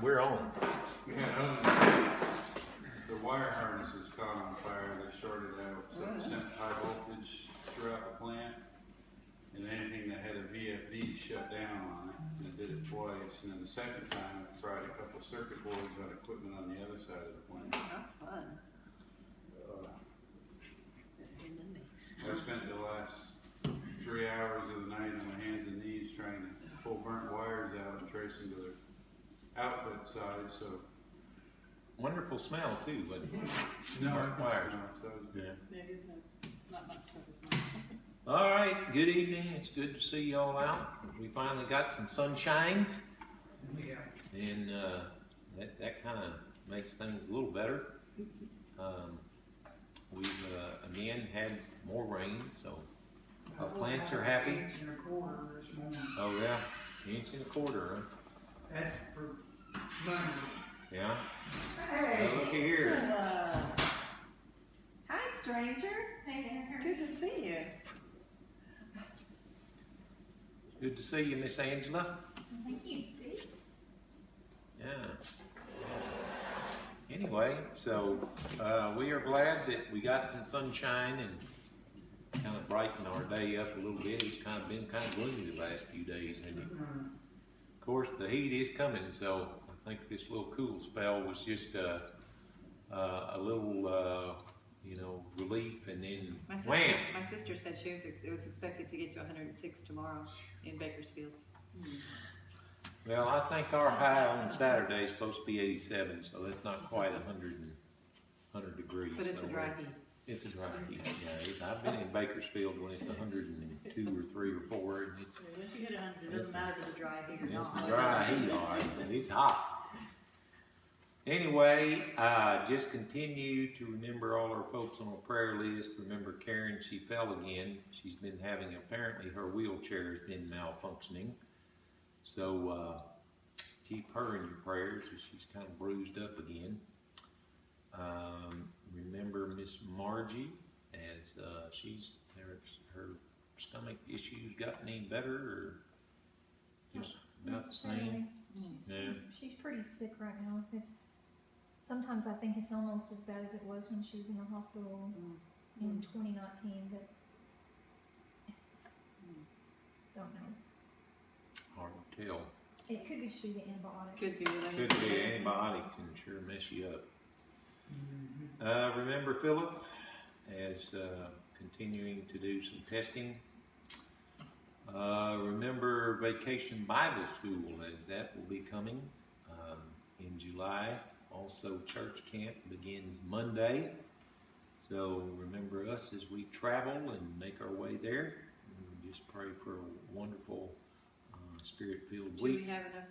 we're on. Yeah, the wire harnesses caught on fire. They shorted out, so it sent high voltage throughout the plant. And anything that had a VFD shut down on it. And it did it twice. And then the second time, it fried a couple of circuit boards on equipment on the other side of the plant. How fun. I spent the last 3 hours of the night on my hands and knees trying to pull burnt wires out and trace them to their outlet side. So Wonderful smell too, but burnt wires. So Yeah. There is not much stuff this morning. All right, good evening. It's good to see you all out. We finally got some sunshine. Yeah. And that kind of makes things a little better. We've again had more rain, so our plants are happy. Inch and a quarter this morning. Oh yeah, inch and a quarter, huh? That's for Monday. Yeah. Hey. Well, looky here. Hi, stranger. Hey there. Good to see you. Good to see you, Miss Angela. Thank you. See? Yeah. Anyway, so we are glad that we got some sunshine and kind of brightened our day up a little bit. It's kind of been kind of gloomy the last few days, hasn't it? Of course, the heat is coming, so I think this little cool spell was just a little, relief, and then wham! My sister said it was expected to get to 106 tomorrow in Bakersfield. Well, I think our high on Saturday is supposed to be 87, so that's not quite 100 degrees. But it's so a dry heat. It's a dry heat, yeah. I've been in Bakersfield when it's 102 or 3 or 4, and Once you hit 100, it doesn't matter if it's a dry heat or it's not. a dry heat, all right, and it's hot. Anyway, just continue to remember all our folks on our prayer list. Remember Karen, she fell again. She's been having, apparently her wheelchair has been malfunctioning. So keep her in your prayers as she's kind of bruised up again. Remember Miss Margie, as her stomach issues gotten any better, or just about the same? She's pretty sick right now. Sometimes I think it's almost as bad as it was when she was in the hospital in 2019, but don't know. Hard to tell. It could just be the antibiotics. Could be. Could be antibiotic can sure mess you up. Remember Philip, as continuing to do some testing. Remember Vacation Bible School, as that will be coming in July. Also, church camp begins Monday. So remember us as we travel and make our way there. And just pray for a wonderful Spirit-filled Do week. we have enough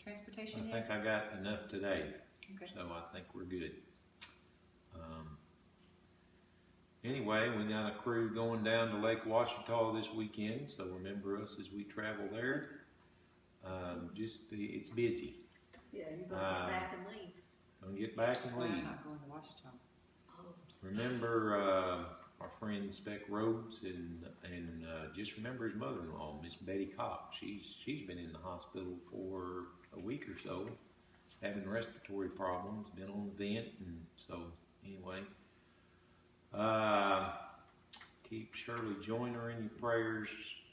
transportation I yet? think I got enough today, Okay. so I think we're good. Anyway, we got a crew going down to Lake Ouachita this weekend, so remember us as we travel there. It's busy. Yeah, you're going to get back and leave. Gonna get back and Well, I'm leave. not going to Washington. Remember our friend Speck Rhodes, and just remember his mother-in-law, Miss Betty Cox. She's been in the hospital for a week or so, having respiratory problems, been on the vent, and so anyway. Keep Shirley Joyner in your prayers.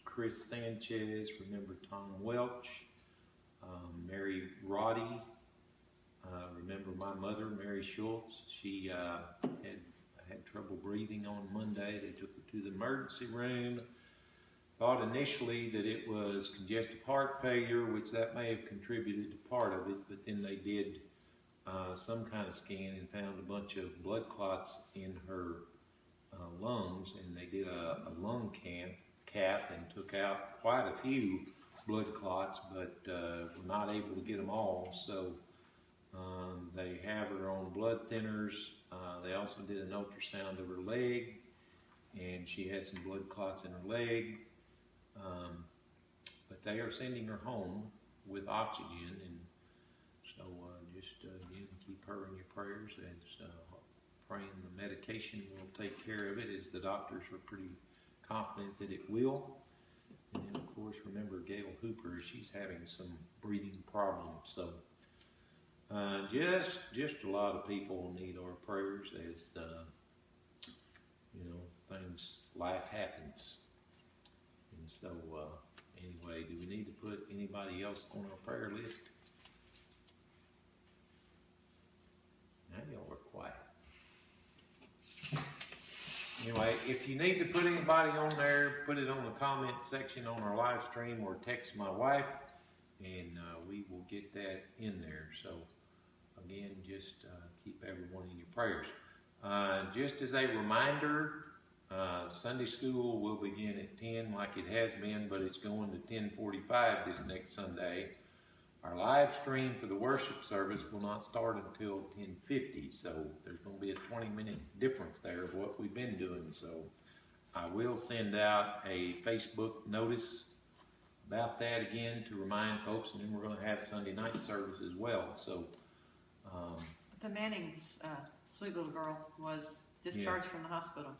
Chris Sanchez, remember Tom Welch, Mary Roddy. Remember my mother, Mary Schultz. She had trouble breathing on Monday. They took her to the emergency room. Thought initially that it was congestive heart failure, which that may have contributed to part of it, but then they did some kind of scan and found a bunch of blood clots in her lungs, and they did a lung cath and took out quite a few blood clots, but were not able to get them all. So they have her on blood thinners. They also did an ultrasound of her leg, and she had some blood clots in her leg. But they are sending her home with oxygen, and so just again, keep her in your prayers, as praying the medication will take care of it, as the doctors are pretty confident that it will. And then, of course, remember Gail Hooper, she's having some breathing problems. So, just a lot of people need our prayers as, life happens. And so, anyway, do we need to put anybody else on our prayer list? Now y'all are quiet. Anyway, if you need to put anybody on there, put it on the comment section on our live stream or text my wife, and we will get that in there. So, again, just keep everyone in your prayers. Just as a reminder, Sunday school will begin at 10 like it has been, but it's going to 10:45 this next Sunday. Our live stream for the worship service will not start until 10:50, so there's going to be a 20-minute difference there of what we've been doing. So I will send out a Facebook notice about that again to remind folks, and then we're going to have Sunday night service as well. So The Manning's sweet little girl was discharged from the hospital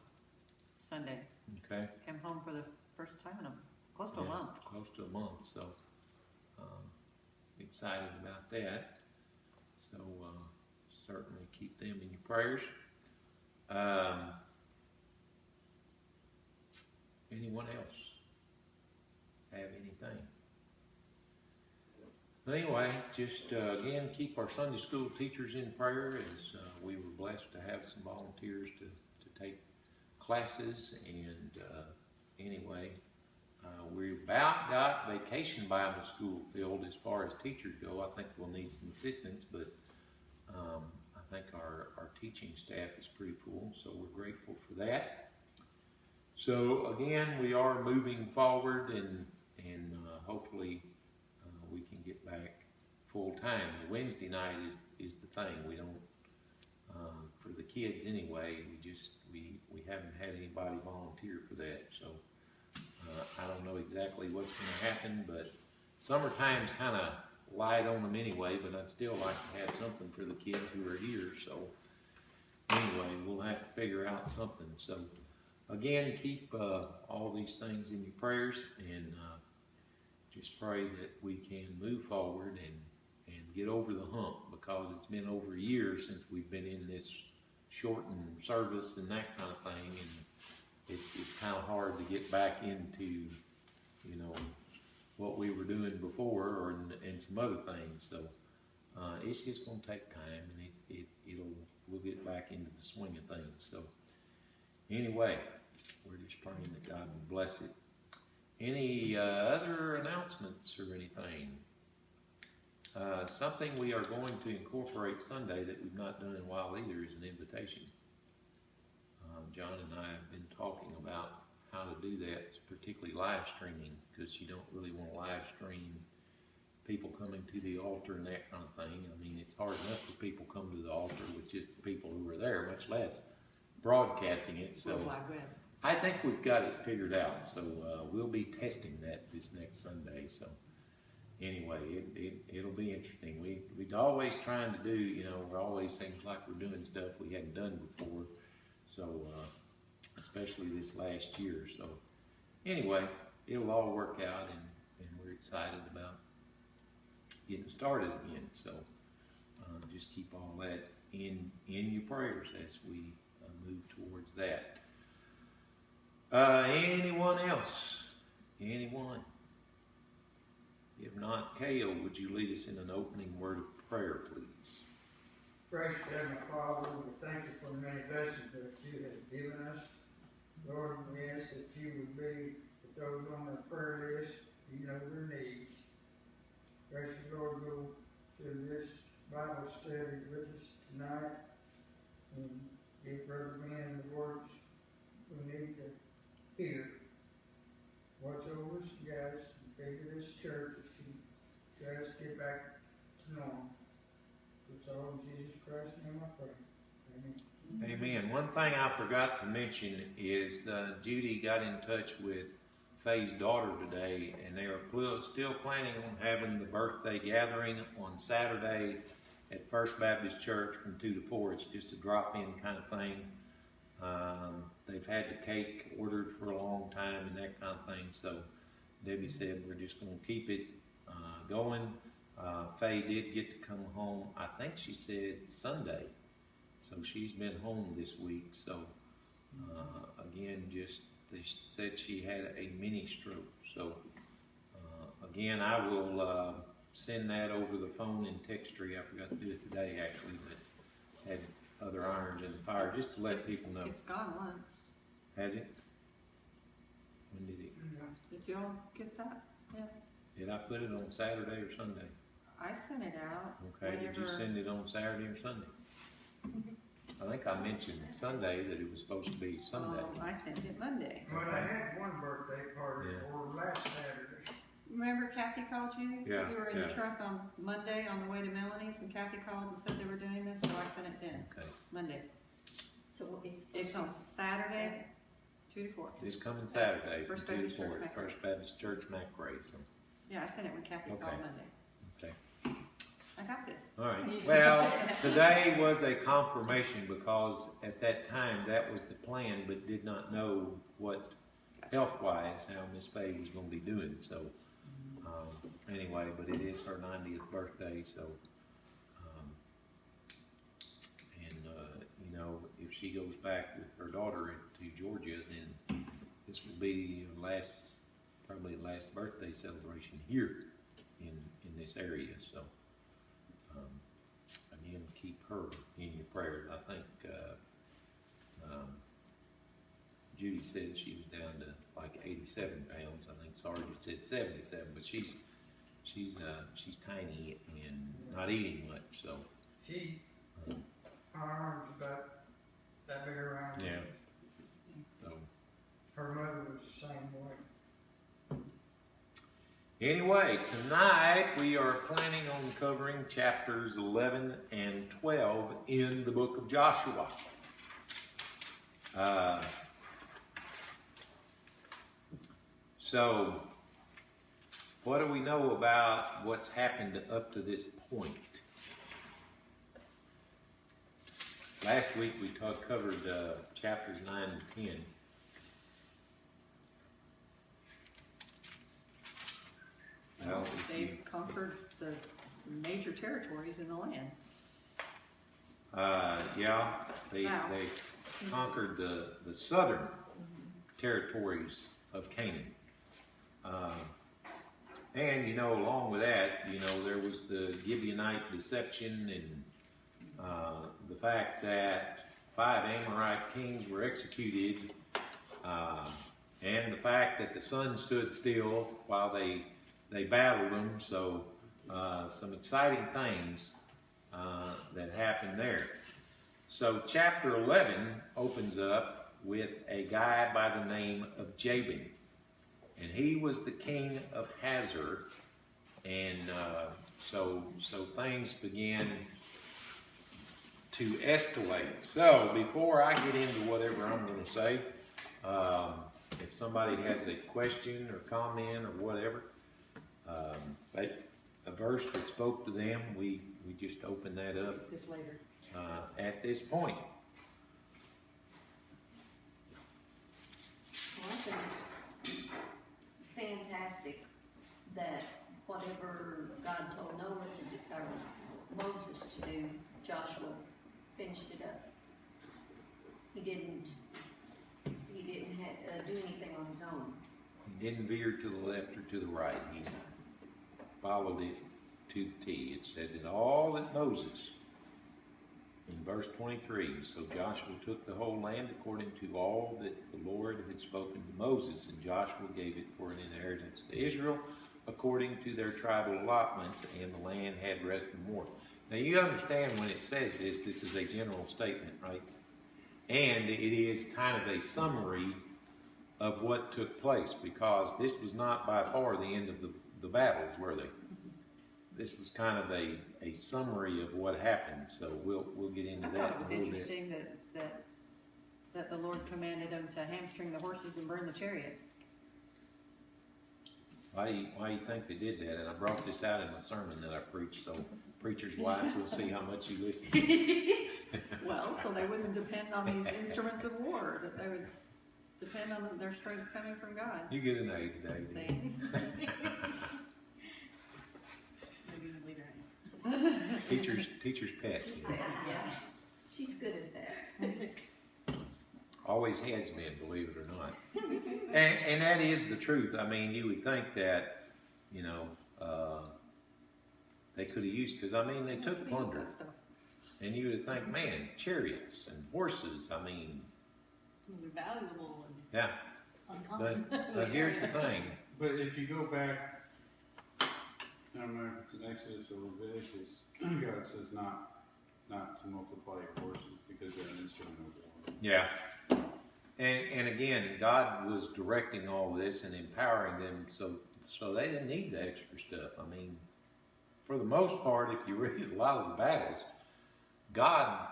Sunday. okay, Came home for the first time in close to a month. close to a month. So excited about that. So certainly keep them in your prayers. Anyone else have anything? Anyway, just again, keep our Sunday school teachers in prayer as we were blessed to have some volunteers to take classes. And anyway, we about got Vacation Bible School filled as far as teachers go. I think we'll need some assistance, but I think our teaching staff is pretty full, so we're grateful for that. So again, we are moving forward, and hopefully we can get back full time. The Wednesday night is the thing. We don't for the kids anyway. We haven't had anybody volunteer for that, so I don't know exactly what's going to happen. But summertime's kind of light on them anyway. But I'd still like to have something for the kids who are here. So anyway, we'll have to figure out something. So again, keep all these things in your prayers, and just pray that we can move forward and get over the hump, because it's been over a year since we've been in this shortened service and that kind of thing, and it's kind of hard to get back into, what we were doing before, and some other things. So it's just going to take time, and we'll get back into the swing of things. So anyway, we're just praying that God will bless it. Any other announcements or anything? Something we are going to incorporate Sunday that we've not done in a while either is an invitation. John and I have been talking about how to do that, particularly live streaming, because you don't really want to live stream people coming to the altar and that kind of thing. I mean, it's hard enough for people come to the altar with just the people who are there, much less broadcasting it. So World Wide Web. I think we've got it figured out. So we'll be testing that this next Sunday. So anyway, it'll be interesting. We're always trying to do, it always seems like we're doing stuff we hadn't done before. So, especially this last year. So anyway, it'll all work out, and we're excited about getting started again. So just keep all that in your prayers as we move towards that. Anyone else? Anyone? If not, Kale, would you lead us in an opening word of prayer, please? Gracious Heavenly Father, we thank you for the many blessings that you have given us. Lord, we ask that you would be with those on the prayer list. You know their needs. Gracious Lord, go to this Bible study with us tonight and give Brother Ben the words we need to hear. Watch over us, guys, and be to this church as she tries to get back to normal. It's all in Jesus Christ's name I pray. Amen. Amen. One thing I forgot to mention is Judy got in touch with Faye's daughter today, and they are still planning on having the birthday gathering on Saturday at First Baptist Church from 2 to 4. It's just a drop-in kind of thing. They've had the cake ordered for a long time and that kind of thing, so Debbie said we're just gonna keep it, going. Faye did get to come home, I think she said Sunday, so she's been home this week, so, again, they said she had a mini stroke, so, again, I will, send that over the phone and text her. I forgot to do it today, actually, but had other irons in the fire, just to let people know. It's gone once. Has it? When did it? Did y'all get that? Yeah. Did I put it on Saturday or Sunday? I sent it out. Okay, did you send it on Saturday or Sunday? I think I mentioned Sunday that it was supposed to be Sunday. Oh, I sent it Monday. Well, I had one birthday party Yeah. for last Saturday. Remember Kathy called you? Yeah, You were in the yeah. truck on Monday on the way to Melanie's, and Kathy called and said they were doing this, so I sent it then, Okay, Monday. So It's on Saturday, 2 to 4. this coming Saturday, from First 2 to Baptist Church, 4, McRae. First Baptist Church, McRae, so, Yeah, I sent it when Kathy Okay. called Monday. okay. I got this. All right, well, today was a confirmation because at that time, that was the plan, but did not know what health-wise, how Miss Faye was gonna be doing, so, anyway, but it is her 90th birthday, so, you know, if she goes back with her daughter to Georgia, then this will be probably the last birthday celebration here in this area, so, again, keep her in your prayers. I think, Judy said she was down to like 87 pounds. I think Sergeant said 77, but she's tiny and not eating much, so. She, um, her arms about that big around. Yeah. So, Her mother was the same way. anyway, tonight we are planning on covering chapters 11 and 12 in the book of Joshua. So, what do we know about what's happened up to this point? Last week we covered chapters 9 and 10. Well, if you- They conquered the major territories in the land. yeah, they South. conquered the southern territories of Canaan. And, you know, along with that, you know, there was the Gibeonite deception and the fact that 5 Amorite kings were executed, and the fact that the sun stood still while they battled them. So, some exciting things that happened there. So, chapter 11 opens up with a guy by the name of Jabin. And he was the king of Hazor, and so things began to escalate. So before I get into whatever I'm going to say, if somebody has a question or comment or whatever, a verse that spoke to them, we just open that up This later. at this point. Well, I think it's fantastic that whatever God told Noah to do, or Moses to do, Joshua finished it up. He didn't do anything on his own. He didn't veer to the left or to the right. He followed it to the T. It said that all that Moses, in verse 23, so Joshua took the whole land according to all that the Lord had spoken to Moses, and Joshua gave it for an inheritance to Israel according to their tribal allotments, and the land had rest from war. Now you understand when it says this is a general statement, right? And it is kind of a summary of what took place, because this was not by far the end of the battles, were they? This was kind of a summary of what happened, so we'll get into I that thought it was a little bit. interesting that the Lord commanded them to hamstring the horses and burn the chariots. Why do you think they did that? And I brought this out in my sermon that I preached, so preacher's wife will see how much you listen. Well, so they wouldn't depend on these instruments of war, that they would depend on their strength coming from God. You get an A today. Thanks. Maybe the leader. Teacher's pet. She's bad, yeah. She's good at that. Always has been, believe it or not. And that is the truth. I mean, you would think that, you know, they could have used, because I mean, they took They use plunder. that stuff. And you would think, man, chariots and horses, I mean, They're valuable yeah. and uncommon. But here's the thing. But if you go back, I don't know if it's in Exodus or Leviticus, God says not to multiply your horses because they're an instrument of war. Yeah. And again, God was directing all this and empowering them so they didn't need the extra stuff. I mean, for the most part, if you read a lot of the battles, God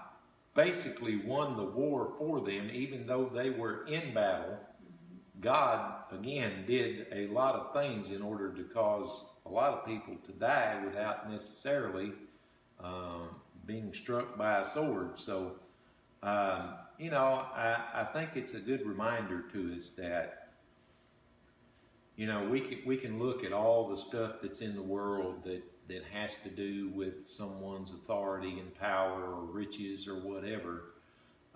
basically won the war for them, even though they were in battle. God, again, did a lot of things in order to cause a lot of people to die without necessarily being struck by a sword. So, you know, I think it's a good reminder to us that, you know, we can look at all the stuff that's in the world that has to do with someone's authority and power or riches or whatever,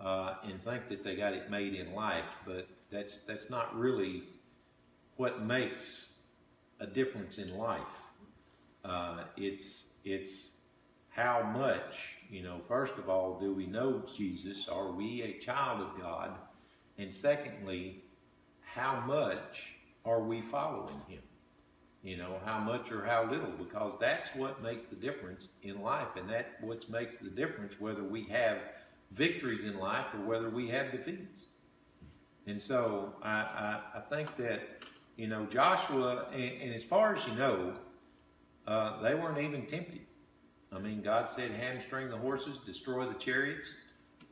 and think that they got it made in life, but that's not really what makes a difference in life. It's how much, you know, first of all, do we know Jesus? Are we a child of God? And secondly, how much are we following him? You know, how much or how little, because that's what makes the difference in life, and that's what makes the difference whether we have victories in life or whether we have defeats. And so I think that, you know, Joshua, and as far as you know, they weren't even tempted. I mean, God said, hamstring the horses, destroy the chariots.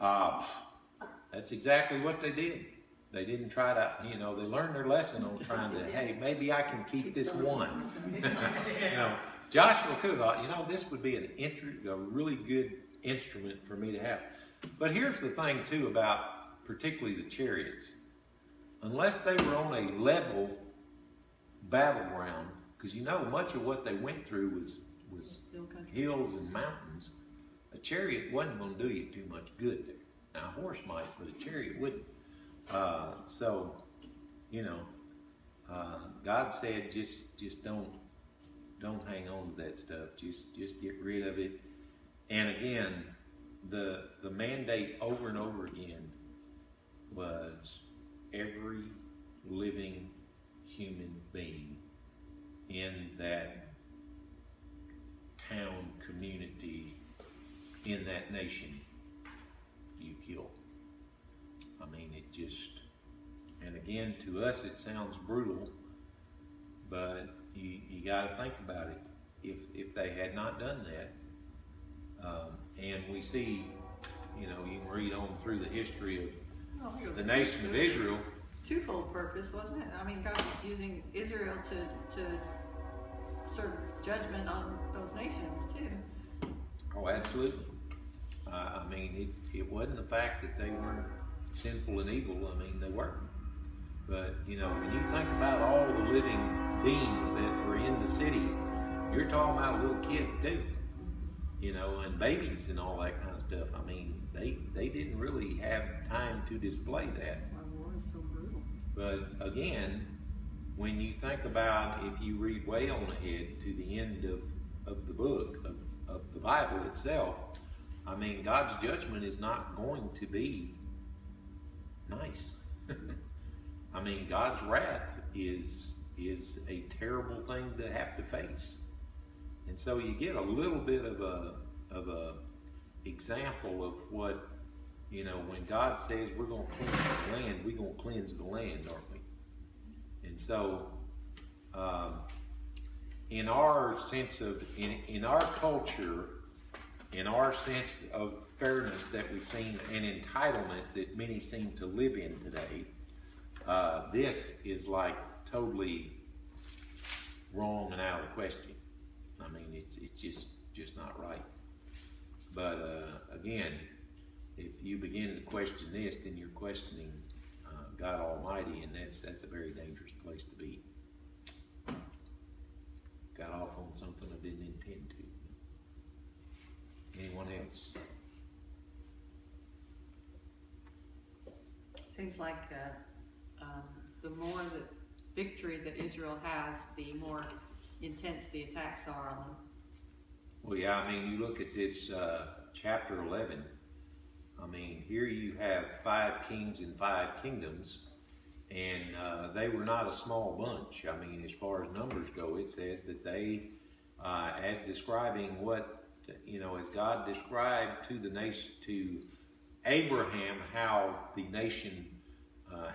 That's exactly what they did. They didn't try to, you know, they learned their lesson on trying to, hey, maybe I can keep this one. You know, Joshua could have thought, you know, this would be a really good instrument for me to have. But here's the thing, too, about particularly the chariots. Unless they were on a level battleground, because, you know, much of what they went through was hills and mountains, a chariot wasn't going to do you too much good there. Now, a horse might, but a chariot wouldn't. So, you know, God said, just don't hang on to that stuff. Just get rid of it. And again, the mandate over and over again was every living human being in that town, community, in that nation, you kill. I mean, it just, and again, to us it sounds brutal, but you got to think about it. If they had not done that, and we see, you know, you can read on through the history of the nation of Israel. Twofold purpose, wasn't it? I mean, God was using Israel to serve judgment on those nations too. Oh, absolutely. I mean, it wasn't the fact that they weren't sinful and evil. I mean, they were. But, you know, when you think about all the living beings that were in the city, you're talking about little kids too, you know, and babies and all that kind of stuff. I mean, they didn't really have time to display that. Our war is so brutal. But again, when you think about, if you read way on ahead to the end of the book, of the Bible itself, I mean, God's judgment is not going to be nice. I mean, God's wrath is a terrible thing to have to face. And so you get a little bit of a example of what, you know, when God says we're going to cleanse the land, we're going to cleanse the land, aren't we? And so, in our sense of, in our culture, in our sense of fairness that we seem, and entitlement that many seem to live in today, this is like totally wrong and out of the question. I mean, it's just not right. But again, if you begin to question this, then you're questioning God Almighty, and that's a very dangerous place to be. Got off on something I didn't intend to. Anyone else? Seems like the more the victory that Israel has, the more intense the attacks are on them. Well, yeah, I mean, you look at this chapter 11. I mean, here you have 5 kings and 5 kingdoms, and they were not a small bunch. I mean, as far as numbers go, it says that they, as describing what, as God described to the nation, to Abraham, how the nation,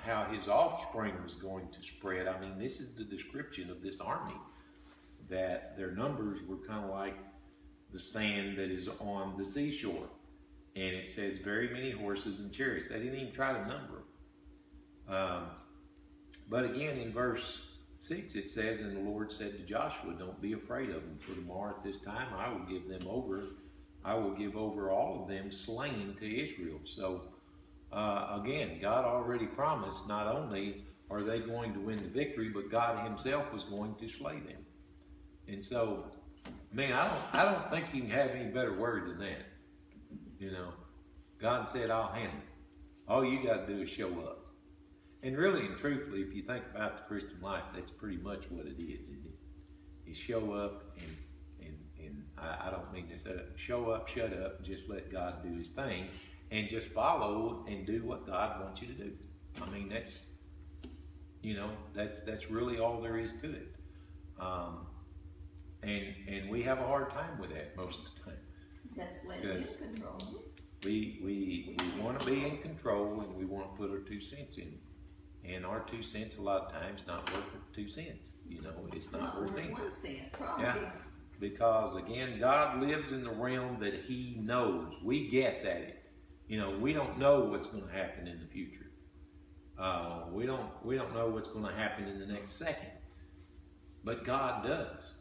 how his offspring was going to spread. I mean, this is the description of this army, that their numbers were kind of like the sand that is on the seashore. And it says very many horses and chariots. They didn't even try to number them. But again, in verse 6, it says, and the Lord said to Joshua, don't be afraid of them, for tomorrow at this time I will give them over. I will give over all of them slain to Israel. So, again, God already promised not only are they going to win the victory, but God himself was going to slay them. And so, man, I don't think you can have any better word than that. God said, I'll handle it. All you got to do is show up. And really and truthfully, if you think about the Christian life, that's pretty much what it is, isn't it? You show up and I don't mean to say show up, shut up, and just let God do his thing, and just follow and do what God wants you to do. I mean, that's really all there is to it. And we have a hard time with that most of the time. That's letting you control. We want to be in control, and we want to put our 2 cents in. And our 2 cents a lot of times not worth 2 cents. It's not worth anything. 1 cent, probably. Yeah. Because again, God lives in the realm that he knows. We guess at it. We don't know what's going to happen in the future. We don't know what's going to happen in the next second. But God does.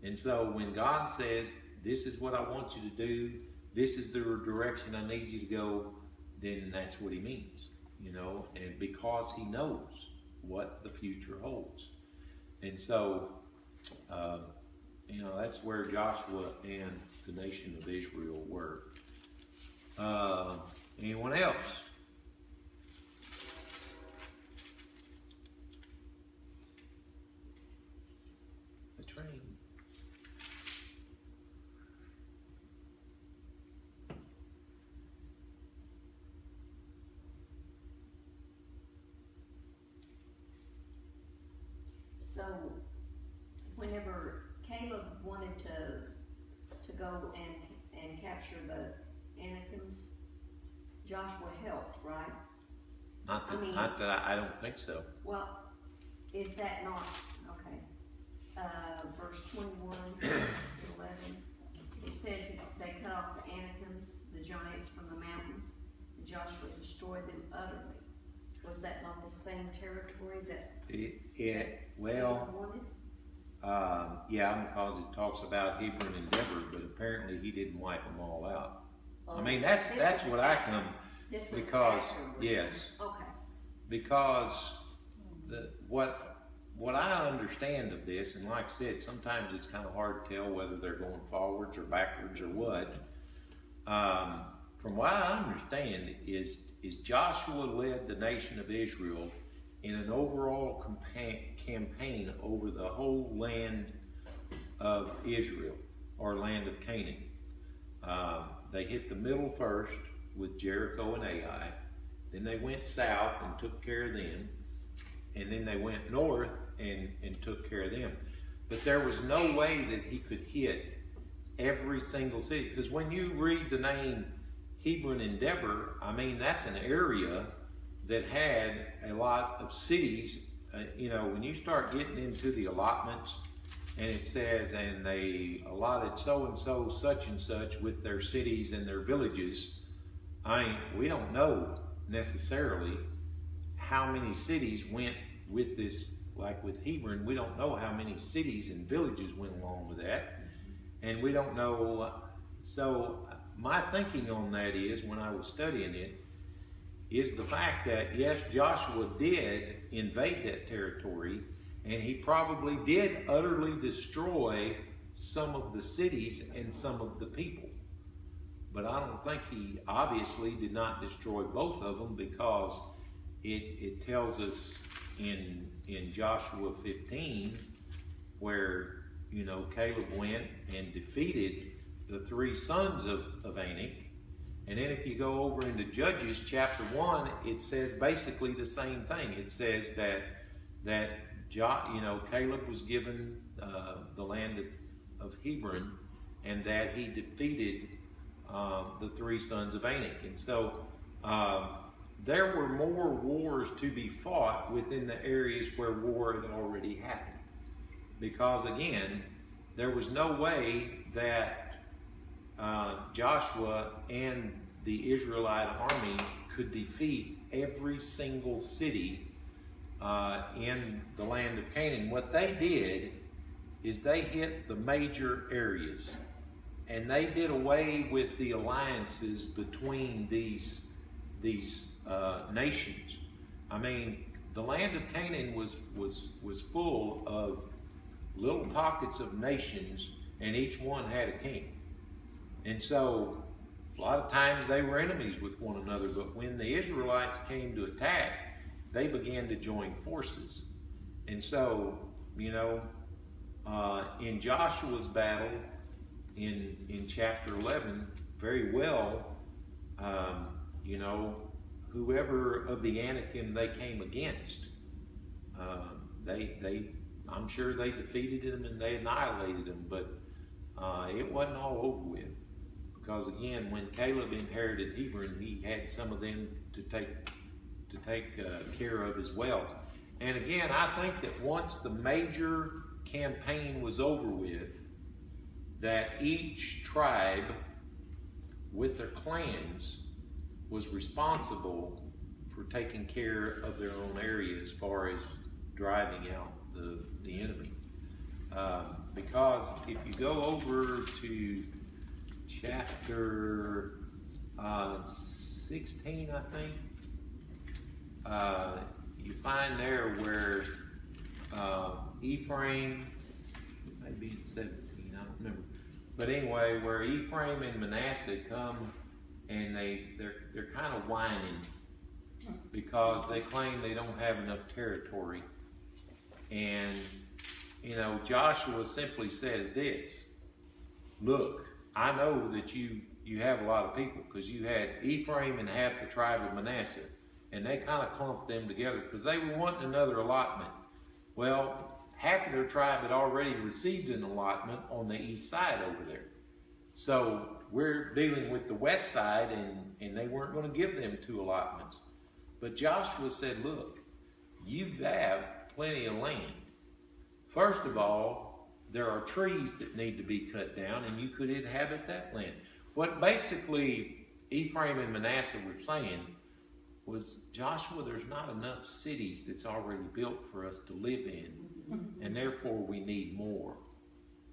And so when God says, this is what I want you to do, this is the direction I need you to go, then that's what he means. And because he knows what the future holds. And so, that's where Joshua and the nation of Israel were. Anyone else? The train. So, whenever Caleb wanted to go and capture the Anakims, Joshua helped, right? Not that I don't think so. Well, is that not, okay, verse 21 to 11, it says they cut off the Anakims, the giants from the mountains, and Joshua destroyed them utterly. Was that not the same territory that Caleb wanted? Yeah, because it talks about Hebron and Deborah, but apparently he didn't wipe them all out. I mean, that's what I come, because, yes. Okay. Because what I understand of this, and like I said, sometimes it's kind of hard to tell whether they're going forwards or backwards or what. From what I understand is Joshua led the nation of Israel in an overall campaign over the whole land of Israel, or land of Canaan. They hit the middle first with Jericho and Ai. Then they went south and took care of them. And then they went north and took care of them. But there was no way that he could hit every single city. Because when you read the name Hebron and Deborah, I mean, that's an area that had a lot of cities. When you start getting into the allotments, and it says, and they allotted so-and-so, such and such with their cities and their villages, we don't know necessarily how many cities went with this. Like with Hebron, we don't know how many cities and villages went along with that. And we don't know. So my thinking on that is, when I was studying it, is the fact that, yes, Joshua did invade that territory, and he probably did utterly destroy some of the cities and some of the people. But I don't think he obviously did not destroy both of them, because it tells us in Joshua 15 where, you know, Caleb went and defeated the 3 sons of Anak. And then if you go over into Judges chapter 1, it says basically the same thing. It says that Caleb was given the land of Hebron, and that he defeated the 3 sons of Anak. And so there were more wars to be fought within the areas where war had already happened. Because again, there was no way that Joshua and the Israelite army could defeat every single city in the land of Canaan. What they did is they hit the major areas, and they did away with the alliances between these nations. I mean, the land of Canaan was full of little pockets of nations, and each one had a king. And so a lot of times they were enemies with one another, but when the Israelites came to attack, they began to join forces. And so, you know, in Joshua's battle in chapter 11, very well, you know, whoever of the Anakim they came against, I'm sure they defeated them and they annihilated them, but it wasn't all over with. Because again, when Caleb inherited Hebron, he had some of them to take care of as well. And again, I think that once the major campaign was over with, that each tribe with their clans was responsible for taking care of their own area as far as driving out the enemy. Because if you go over to chapter 16, I think, you find there where Ephraim, maybe it's 17, I don't remember. But anyway, where Ephraim and Manasseh come and they're kind of whining because they claim they don't have enough territory. And, you know, Joshua simply says this: look, I know that you have a lot of people, because you had Ephraim and half the tribe of Manasseh, and they kind of clumped them together because they were wanting another allotment. Well, half of their tribe had already received an allotment on the east side over there. So we're dealing with the west side, and they weren't going to give them 2 allotments. But Joshua said, look, you have plenty of land. First of all, there are trees that need to be cut down, and you could inhabit that land. What basically Ephraim and Manasseh were saying was, Joshua, there's not enough cities that's already built for us to live in, and therefore we need more.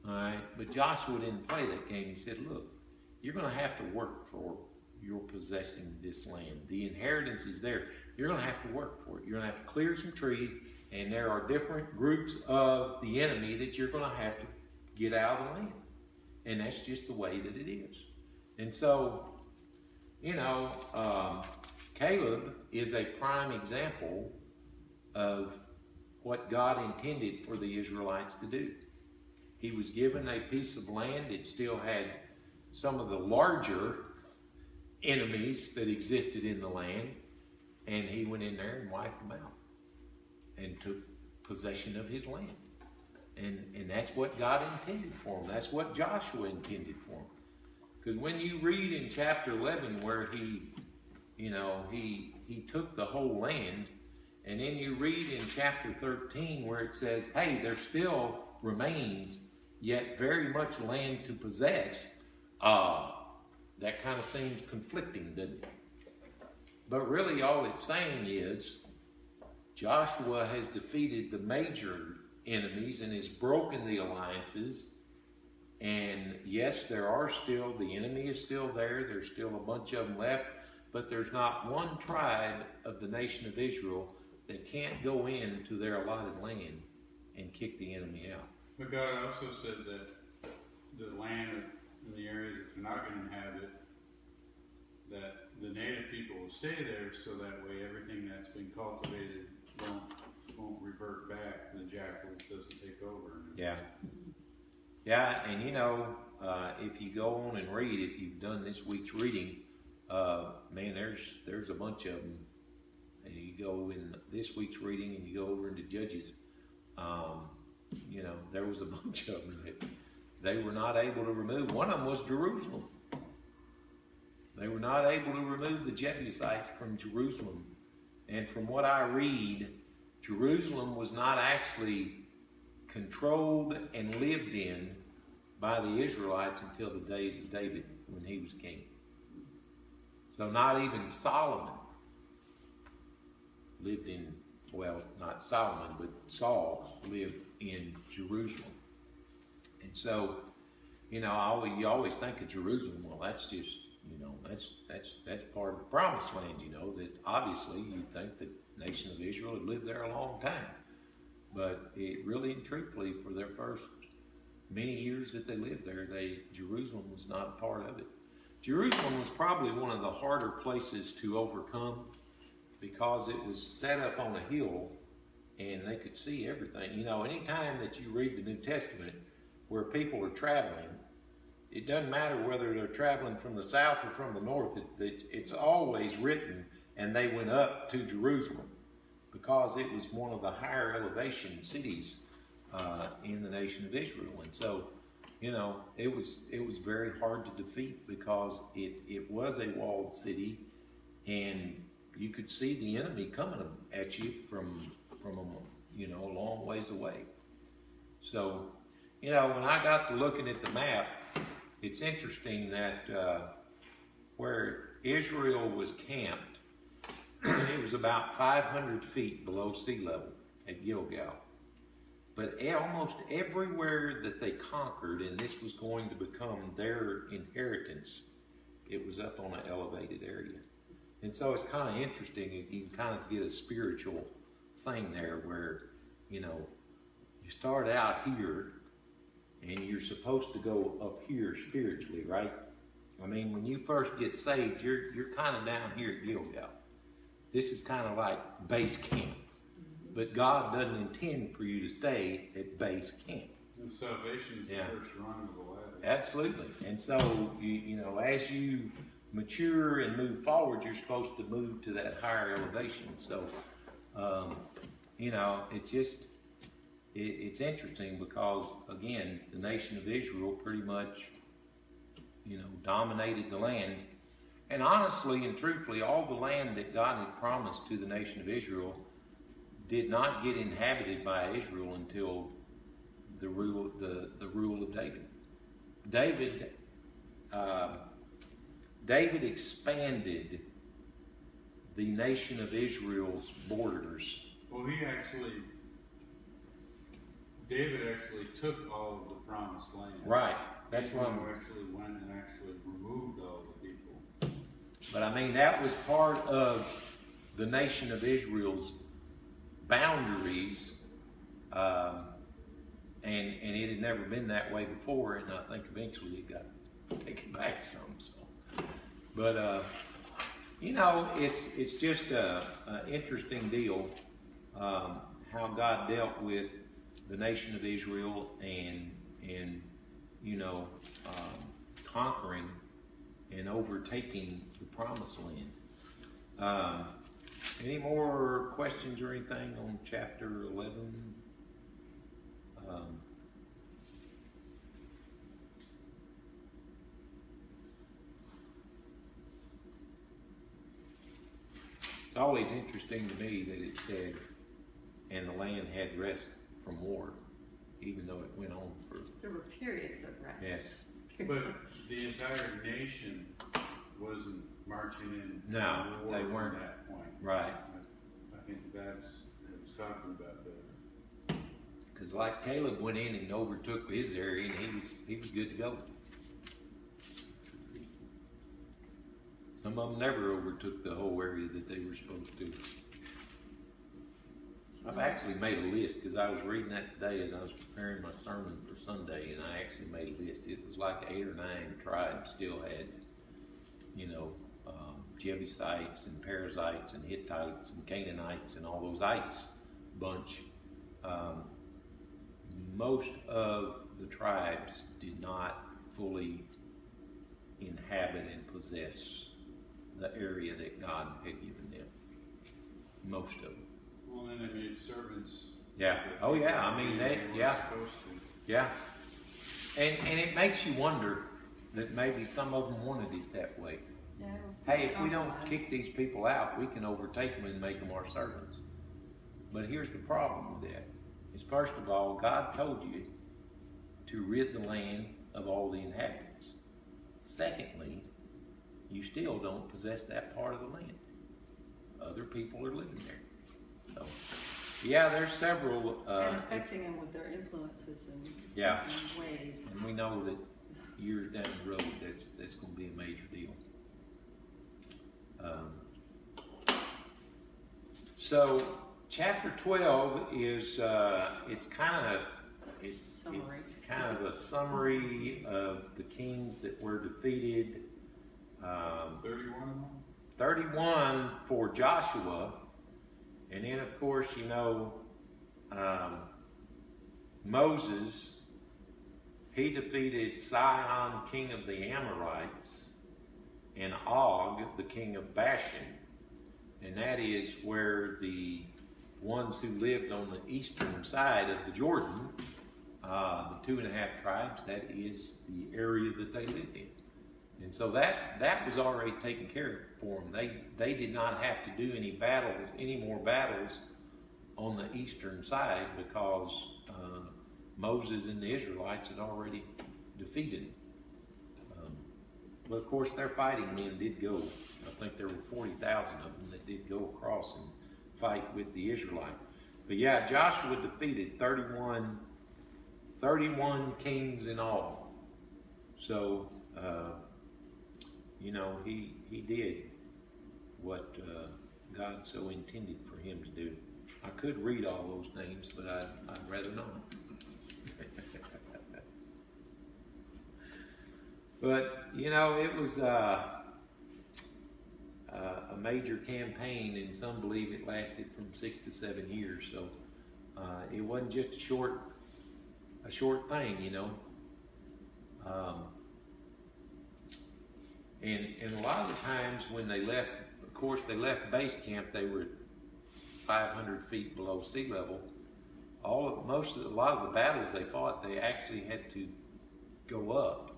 All right? But Joshua didn't play that game. He said, look, you're going to have to work for your possessing this land. The inheritance is there. You're going to have to work for it. You're going to have to clear some trees, and there are different groups of the enemy that you're going to have to get out of the land. And that's just the way that it is. And so, you know, Caleb is a prime example of what God intended for the Israelites to do. He was given a piece of land. It still had some of the larger enemies that existed in the land, and he went in there and wiped them out and took possession of his land. And that's what God intended for him. That's what Joshua intended for him. Because when you read in chapter 11 where he took the whole land, and then you read in chapter 13 where it says, hey, there still remains yet very much land to possess, that kind of seems conflicting, doesn't it? But really all it's saying is Joshua has defeated the major enemies and has broken the alliances. And yes, the enemy is still there. There's still a bunch of them left. but there's not one tribe of the nation of Israel that can't go into their allotted land and kick the enemy out. But God also said that the land in the areas that they're not going to inhabit, that the native people will stay there, so that way everything that's been cultivated won't revert back. The jackal doesn't take over. Yeah. Yeah, and you know, if you go on and read, if you've done this week's reading, man, there's a bunch of them. And you go in this week's reading and you go over into Judges, you know, there was a bunch of them that they were not able to remove. One of them was Jerusalem. They were not able to remove the Jebusites from Jerusalem. And from what I read, Jerusalem was not actually controlled and lived in by the Israelites until the days of David when he was king. So not even Solomon lived in, well, not Solomon, but Saul lived in Jerusalem. And so, you know, you always think of Jerusalem, well, that's just, you know, that's part of the promised land, you know, that obviously you'd think the nation of Israel had lived there a long time. But it really and truthfully, for their first many years that they lived there, Jerusalem was not a part of it. Jerusalem was probably one of the harder places to overcome because it was set up on a hill and they could see everything. You know, anytime that you read the New Testament where people are traveling, it doesn't matter whether they're traveling from the south or from the north, it's always written, and they went up to Jerusalem because it was one of the higher elevation cities in the nation of Israel. And so, you know, it was very hard to defeat because it was a walled city, and you could see the enemy coming at you from you know, a long ways away. So, you know, when I got to looking at the map, it's interesting that where Israel was camped, it was about 500 feet below sea level at Gilgal. But almost everywhere that they conquered, and this was going to become their inheritance, it was up on an elevated area. And so it's kind of interesting. You can kind of get a spiritual thing there where, you know, you start out here and you're supposed to go up here spiritually, right? I mean, when you first get saved, you're kind of down here at Gilgal. This is kind of like base camp. But God doesn't intend for you to stay at base camp. And salvation is the first rung of the ladder. Absolutely. And so, you know, as you mature and move forward, you're supposed to move to that higher elevation. So, you know, it's just, it's interesting because, again, the nation of Israel pretty much, you know, dominated the land. And honestly and truthfully, all the land that God had promised to the nation of Israel did not get inhabited by Israel until the rule of David. David expanded the nation of Israel's borders. Well, David actually took all of the promised land. Right. That's why what he actually went and actually removed all the people. But I mean, that was part of the nation of Israel's boundaries, and it had never been that way before, and I think eventually it got taken back some. So, but you know, it's just an interesting deal how God dealt with the nation of Israel and you know, conquering and overtaking the promised land. Any more questions or anything on chapter 11? It's always interesting to me that it said, and the land had rest from war, even though it went on for... There were periods of rest. Yes. But the entire nation wasn't marching in No, war they at weren't. that point. Right. I think it was talking about that. Because like Caleb went in and overtook his area, and he was good to go. Some of them never overtook the whole area that they were supposed to. I've actually made a list, because I was reading that today as I was preparing my sermon for Sunday, and I actually made a list. It was like 8 or 9 tribes still had, Jebusites and Perizzites and Hittites and Canaanites and all those ites bunch. Most of the tribes did not fully inhabit and possess the area that God had given them. Most of them. Well, then they made servants. Yeah. Oh, yeah. I mean, They weren't yeah. supposed to. Yeah. And it makes you wonder that maybe some of them wanted it that way. Yeah, it was Hey, if we don't compromise. kick these people out, we can overtake them and make them our servants. But here's the problem with that. Is first of all, God told you to rid the land of all the inhabitants. Secondly, you still don't possess that part of the land. Other people are living there. So, yeah, there's several. And affecting them with their influences and, Yeah. and ways. And we know that years down the road, that's going to be a major deal. So chapter 12 is it's kind of a summary of the kings that were defeated. 31 of them? 31 for Joshua, and then of course Moses, he defeated Sihon, king of the Amorites, and Og, the king of Bashan. And that is where the ones who lived on the eastern side of the Jordan, the 2.5 tribes, that is the area that they lived in. And so that was already taken care of for them. They did not have to do any more battles on the eastern side, because Moses and the Israelites had already defeated them. But of course, their fighting men did go. I think there were 40,000 of them that did go across and fight with the Israelites. But yeah, Joshua defeated 31 kings in all. So, he did what God so intended for him to do. I could read all those names, but I'd rather not. But, it was a major campaign, and some believe it lasted from 6 to 7 years. So it wasn't just a short thing, And a lot of the times when they left, of course, they left base camp, they were 500 feet below sea level. A lot of the battles they fought, they actually had to go up,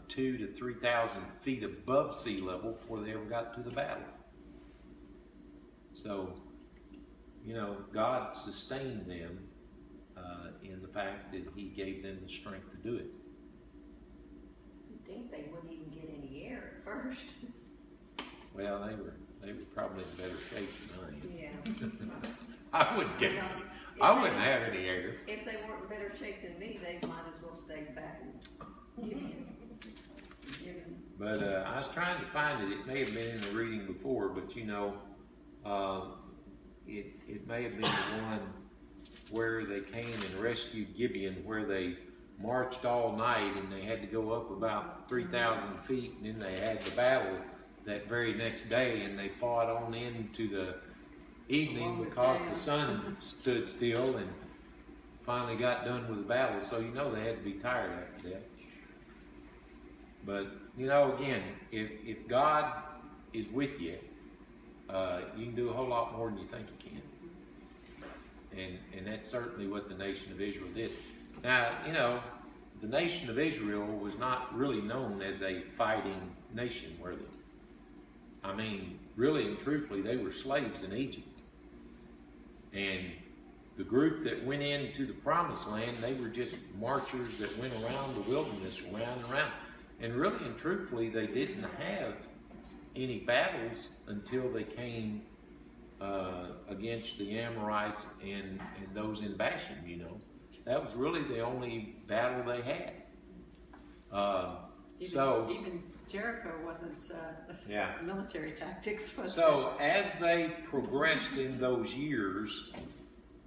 2,000 to 3,000 feet above sea level before they ever got to the battle. So, God sustained them in the fact that He gave them the strength to do it. I think they wouldn't even get any air at first. Well, they were probably in better shape than I am. Yeah. I wouldn't get any. I wouldn't have any air. If they weren't in better shape than me, they might as well stay back and give him. But I was trying to find it. It may have been in the reading before, but it may have been the one where they came and rescued Gibeon, where they marched all night and they had to go up about 3,000 feet, and then they had the battle that very next day, and they fought on into the evening because the sun stood still, and finally got done with the battle. So they had to be tired after that. But again, if God is with you, you can do a whole lot more than you think you can. And that's certainly what the nation of Israel did. Now, the nation of Israel was not really known as a fighting nation, were they? I mean, really and truthfully, they were slaves in Egypt. And the group that went into the promised land, they were just marchers that went around the wilderness, around and around. And really and truthfully, they didn't have any battles until they came against the Amorites and those in Bashan, That was really the only battle they had. Even Jericho wasn't, Yeah. military tactics, was it? So as they progressed in those years,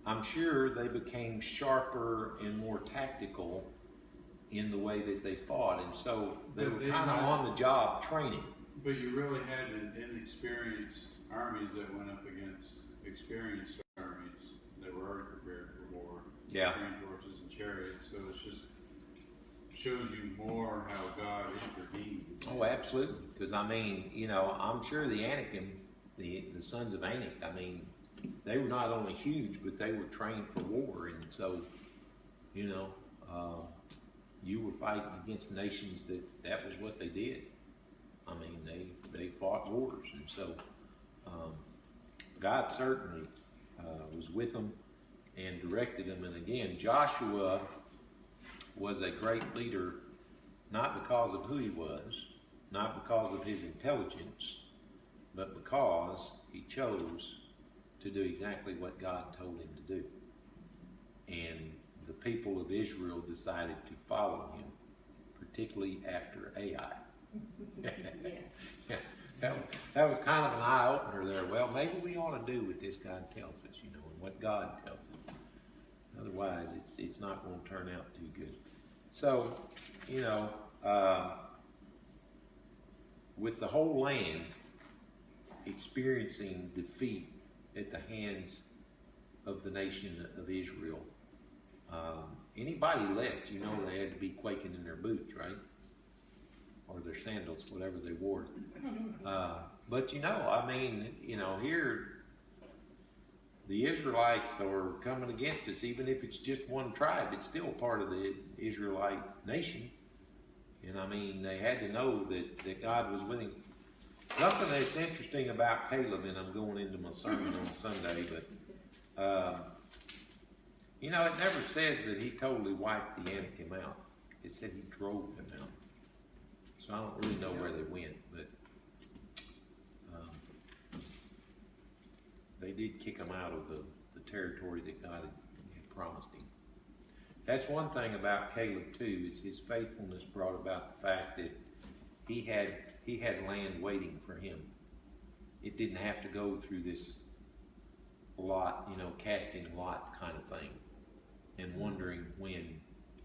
I'm sure they became sharper and more tactical in the way that they fought, and so they But were they kind of might- on the job training. But you really had inexperienced armies that went up against experienced armies that were already prepared for war. Yeah. Trained horses and chariots, so it's just shows you more how God intervened. Oh, absolutely. Because I mean, you know, I'm sure the Anakim, the sons of Anak, I mean, they were not only huge, but they were trained for war, and so, you know, you were fighting against nations that was what they did. I mean, they fought wars, and so God certainly was with them and directed them. And again, Joshua was a great leader, not because of who he was, not because of his intelligence, but because he chose to do exactly what God told him to do. And the people of Israel decided to follow him, particularly after Ai. That was kind of an eye-opener there. Well, maybe we ought to do what this God tells us, you know, and what God tells us. Otherwise, it's not going to turn out too good. So, you know, with the whole land experiencing defeat at the hands of the nation of Israel, anybody left, you know, they had to be quaking in their boots, right? Or their sandals, whatever they wore. But you know, I mean, you know, here the Israelites are coming against us, even if it's just one tribe, it's still part of the Israelite nation. And I mean, they had to know that God was with him. Something that's interesting about Caleb, and I'm going into my sermon on Sunday, but you know, it never says that he totally wiped the Anakim out. It said he drove them out. So I don't really know where they went, but they did kick him out of the territory that God had promised him. That's one thing about Caleb too, is his faithfulness brought about the fact that he had land waiting for him. It didn't have to go through this lot, you know, casting lot kind of thing, and wondering when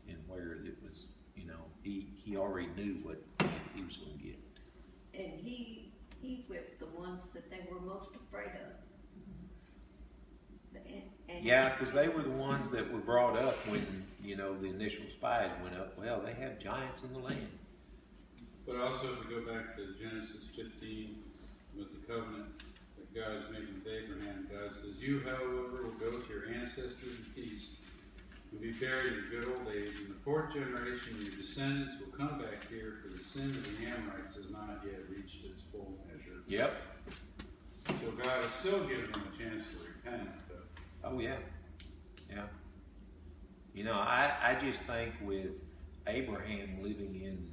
and where it was. You know, he already knew what he was going to get. And he whipped the ones that they were most afraid of. And Yeah, because they were the ones that were brought up when, you know, the initial spies went up. Well, they have giants in the land. But also, if we go back to Genesis 15 with the covenant that God is making with Abraham, God says, "You, however, will go to your ancestors in peace and be buried in good old age. In the fourth generation, your descendants will come back here, for the sin of the Amorites has not yet reached its full measure." Yep. So God is still giving them a chance to repent. But Oh, yeah. Yeah. You know, I just think with Abraham living in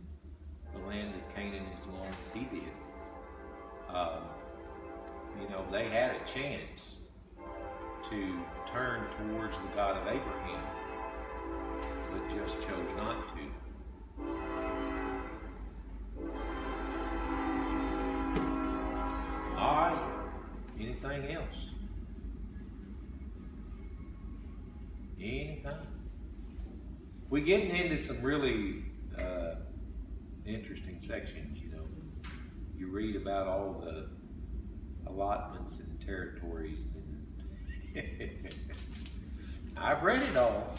the land of Canaan as long as he did, you know, they had a chance to turn towards the God of Abraham, but just chose not to. All right. Anything else? Anything? We're getting into some really interesting sections, you know. You read about all the allotments and territories, and I've read it all,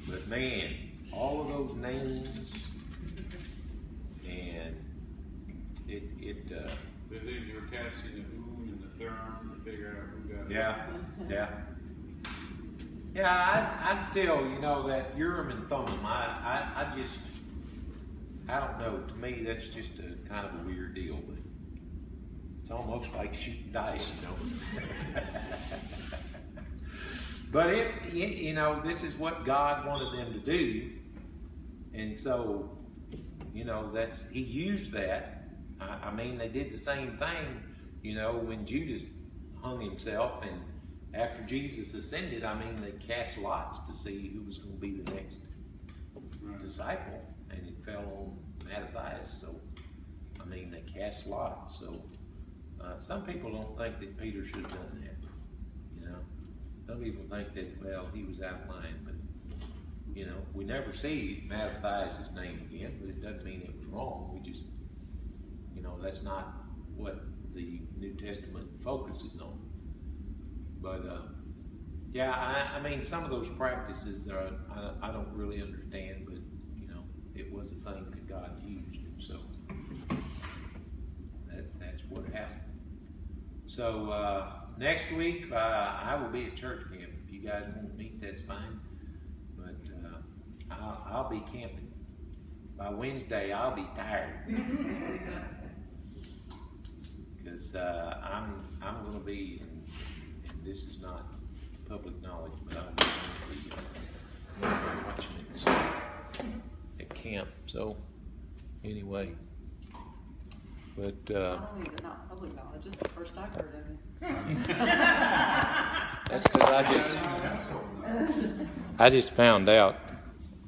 but man, all of those names, and they think you were casting the and the Thummim to figure out who got it. Yeah, I'm still, you know, that Urim and Thummim, I don't know, to me that's just a kind of a weird deal, but it's almost like shooting dice, you know. But you know, this is what God wanted them to do, and so, you know, he used that. I mean, they did the same thing, you know, when Judas hung himself, and after Jesus ascended, I mean, they cast lots to see who was going to be the next disciple, and it fell on Mattathias. So, mean, they cast lots, so, some people don't think that Peter should have done that, you know? Some people think that, well, he was out of line, but, you know, we never see Mattathias' name again, but it doesn't mean it was wrong, we just, you know, that's not what the New Testament focuses on. But, yeah, I mean, some of those practices are, I don't really understand, but, you know, it was a thing that God used, and so that's what happened. So, next week, I will be at church camp. If you guys want to meet, that's fine. But, I'll be camping. By Wednesday, I'll be tired. Because, I'm going to be, and this is not public knowledge, but I'll be watching it at camp. So, anyway. But, Not only is it not public knowledge, it's the first I've heard of it. that's because I just found out